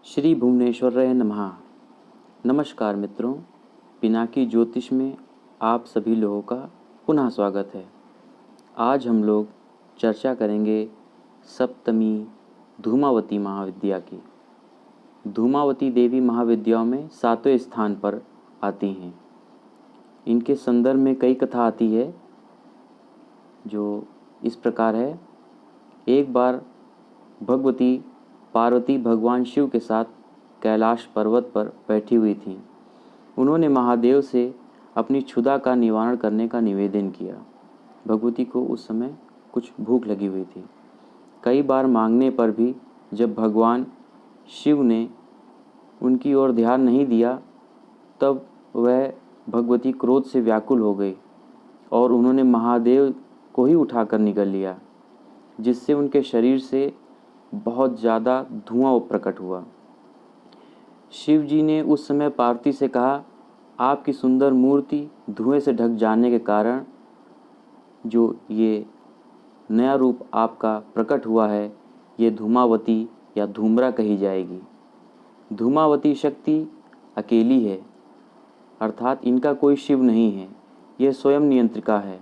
श्री भुवनेश्वराय नमः। नमस्कार मित्रों, पिनाकी ज्योतिष में आप सभी लोगों का पुनः स्वागत है। आज हम लोग चर्चा करेंगे सप्तमी धूमावती महाविद्या की। धूमावती देवी महाविद्याओं में 7वें स्थान पर आती हैं। इनके संदर्भ में कई कथा आती है जो इस प्रकार है। एक बार भगवती पार्वती भगवान शिव के साथ कैलाश पर्वत पर बैठी हुई थीं। उन्होंने महादेव से अपनी क्षुधा का निवारण करने का निवेदन किया। भगवती को उस समय कुछ भूख लगी हुई थी। कई बार मांगने पर भी जब भगवान शिव ने उनकी ओर ध्यान नहीं दिया, तब वह भगवती क्रोध से व्याकुल हो गई और उन्होंने महादेव को ही उठाकर निगल लिया, जिससे उनके शरीर से बहुत ज़्यादा धुआं प्रकट हुआ। शिव जी ने उस समय पार्वती से कहा, आपकी सुंदर मूर्ति धुएं से ढक जाने के कारण जो ये नया रूप आपका प्रकट हुआ है, ये धूमावती या धूम्रा कही जाएगी। धूमावती शक्ति अकेली है, अर्थात इनका कोई शिव नहीं है। यह स्वयं नियंत्रिका है,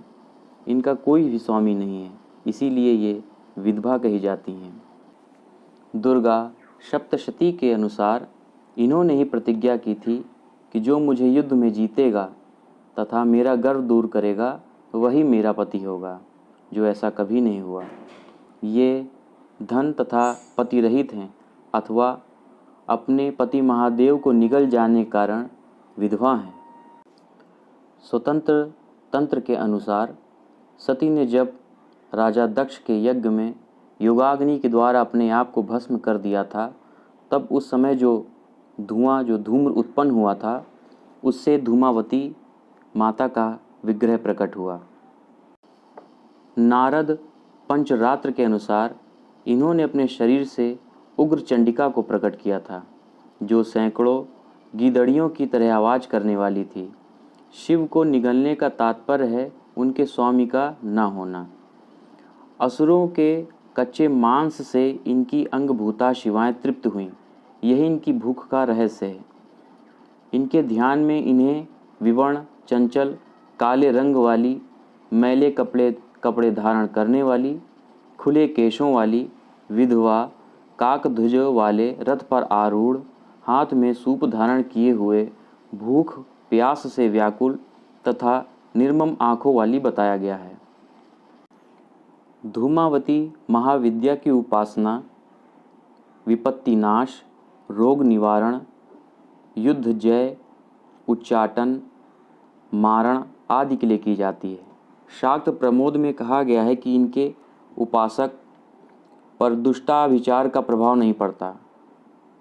इनका कोई भी स्वामी नहीं है, इसीलिए ये विधवा कही जाती हैं। दुर्गा सप्तशती के अनुसार इन्होंने ही प्रतिज्ञा की थी कि जो मुझे युद्ध में जीतेगा तथा मेरा गर्व दूर करेगा वही मेरा पति होगा, जो ऐसा कभी नहीं हुआ। ये धन तथा पति रहित हैं अथवा अपने पति महादेव को निगल जाने के कारण विधवा हैं। स्वतंत्र तंत्र के अनुसार सती ने जब राजा दक्ष के यज्ञ में योगाग्नि के द्वारा अपने आप को भस्म कर दिया था, तब उस समय जो धूम्र उत्पन्न हुआ था, उससे धूमावती माता का विग्रह प्रकट हुआ। नारद पंचरात्र के अनुसार इन्होंने अपने शरीर से उग्र चंडिका को प्रकट किया था, जो सैकड़ों गीदड़ियों की तरह आवाज़ करने वाली थी। शिव को निगलने का तात्पर्य है उनके स्वामी का न होना। असुरों के कच्चे मांस से इनकी अंगभूता शिवाएं तृप्त हुईं, यही इनकी भूख का रहस्य है। इनके ध्यान में इन्हें विवर्ण, चंचल, काले रंग वाली, मैले कपड़े धारण करने वाली, खुले केशों वाली, विधवा, काकध्वज वाले रथ पर आरूढ़, हाथ में सूप धारण किए हुए, भूख प्यास से व्याकुल तथा निर्मम आँखों वाली बताया गया है। धूमावती महाविद्या की उपासना विपत्ति नाश, रोग निवारण, युद्ध जय, उच्चाटन, मारण आदि के लिए की जाती है। शाक्त प्रमोद में कहा गया है कि इनके उपासक पर दुष्टाभिचार का प्रभाव नहीं पड़ता।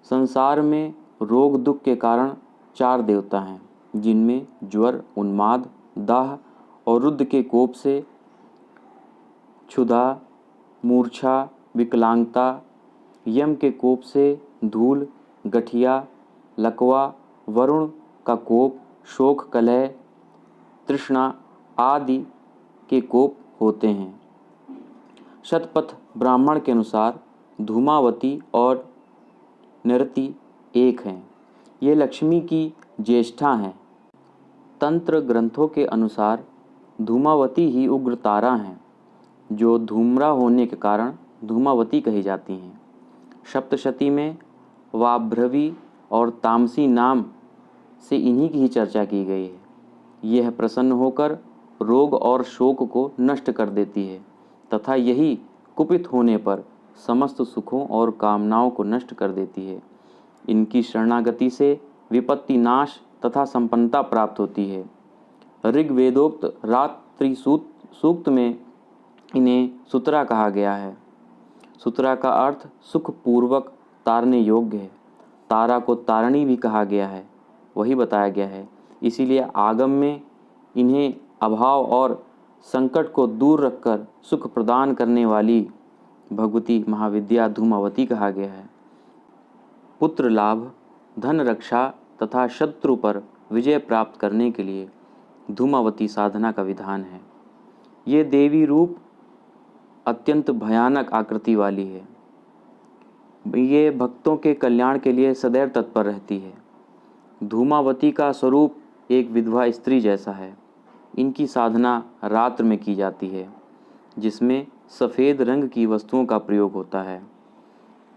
संसार में रोग दुख के कारण 4 देवता हैं, जिनमें ज्वर, उन्माद, दाह और रुद्र के कोप से क्षुधा, मूर्छा, विकलांगता, यम के कोप से धूल, गठिया, लकवा, वरुण का कोप, शोक, कलह, तृष्णा आदि के कोप होते हैं। शतपथ ब्राह्मण के अनुसार धूमावती और नृति एक हैं। ये लक्ष्मी की ज्येष्ठा हैं। तंत्र ग्रंथों के अनुसार धूमावती ही उग्र तारा हैं, जो धूम्रा होने के कारण धूमावती कही जाती हैं। सप्तशती में वाभ्रवी और तामसी नाम से इन्हीं की ही चर्चा की गई है। यह प्रसन्न होकर रोग और शोक को नष्ट कर देती है तथा यही कुपित होने पर समस्त सुखों और कामनाओं को नष्ट कर देती है। इनकी शरणागति से विपत्ति नाश तथा संपन्नता प्राप्त होती है। ऋग्वेदोक्त रात्रि सूक्त में इन्हें सुतरा कहा गया है। सुतरा का अर्थ सुखपूर्वक तारने योग्य है। तारा को तारणी भी कहा गया है, वही बताया गया है। इसीलिए आगम में इन्हें अभाव और संकट को दूर रखकर सुख प्रदान करने वाली भगवती महाविद्या धूमावती कहा गया है। पुत्र लाभ, धन रक्षा तथा शत्रु पर विजय प्राप्त करने के लिए धूमावती साधना का विधान है। ये देवी रूप अत्यंत भयानक आकृति वाली है। ये भक्तों के कल्याण के लिए सदैव तत्पर रहती है। धूमावती का स्वरूप एक विधवा स्त्री जैसा है। इनकी साधना रात्र में की जाती है, जिसमें सफ़ेद रंग की वस्तुओं का प्रयोग होता है।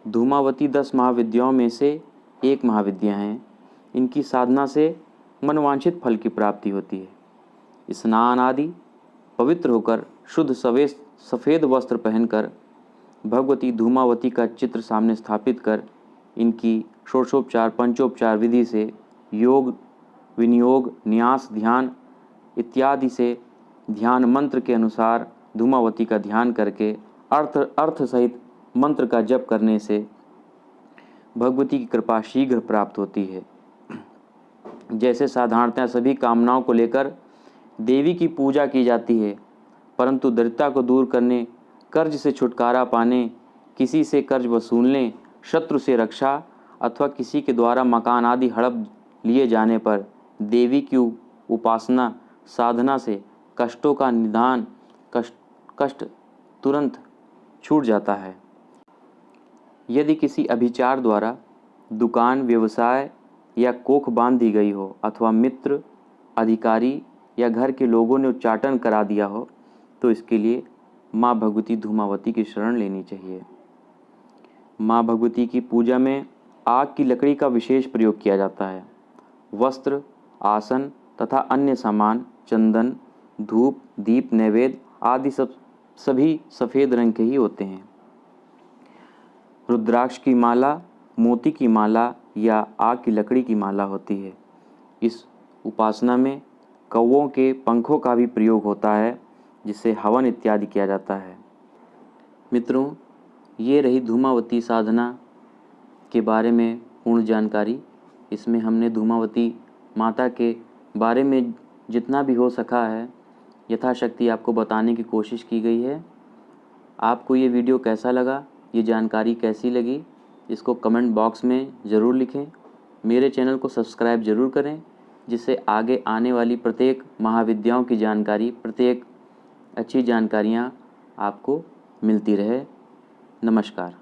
धूमावती 10 महाविद्याओं में से एक महाविद्या हैं। इनकी साधना से मनवांछित फल की प्राप्ति होती है। स्नान आदि पवित्र होकर शुद्ध सफ़ेद वस्त्र पहनकर भगवती धूमावती का चित्र सामने स्थापित कर इनकी षोडशोपचार पंचोपचार विधि से योग, विनियोग, न्यास, ध्यान इत्यादि से ध्यान मंत्र के अनुसार धूमावती का ध्यान करके अर्थ सहित मंत्र का जप करने से भगवती की कृपा शीघ्र प्राप्त होती है। जैसे साधारणतः सभी कामनाओं को लेकर देवी की पूजा की जाती है, परंतु दरिद्रता को दूर करने, कर्ज से छुटकारा पाने, किसी से कर्ज वसूलने, शत्रु से रक्षा अथवा किसी के द्वारा मकान आदि हड़प लिए जाने पर देवी की उपासना साधना से कष्टों का निदान, कष्ट तुरंत छूट जाता है। यदि किसी अभिचार द्वारा दुकान, व्यवसाय या कोख बांध दी गई हो अथवा मित्र, अधिकारी या घर के लोगों ने उच्चाटन करा दिया हो, तो इसके लिए माँ भगवती धूमावती की शरण लेनी चाहिए। माँ भगवती की पूजा में आग की लकड़ी का विशेष प्रयोग किया जाता है। वस्त्र, आसन तथा अन्य सामान, चंदन, धूप, दीप, नैवेद्य आदि सभी सफ़ेद रंग के ही होते हैं। रुद्राक्ष की माला, मोती की माला या आग की लकड़ी की माला होती है। इस उपासना में कौवों के पंखों का भी प्रयोग होता है, जिससे हवन इत्यादि किया जाता है। मित्रों, ये रही धूमावती साधना के बारे में पूर्ण जानकारी। इसमें हमने धूमावती माता के बारे में जितना भी हो सका है यथाशक्ति आपको बताने की कोशिश की गई है। आपको ये वीडियो कैसा लगा, ये जानकारी कैसी लगी, इसको कमेंट बॉक्स में ज़रूर लिखें। मेरे चैनल को सब्सक्राइब ज़रूर करें, जिससे आगे आने वाली प्रत्येक महाविद्याओं की जानकारी, प्रत्येक अच्छी जानकारियाँ आपको मिलती रहे। नमस्कार।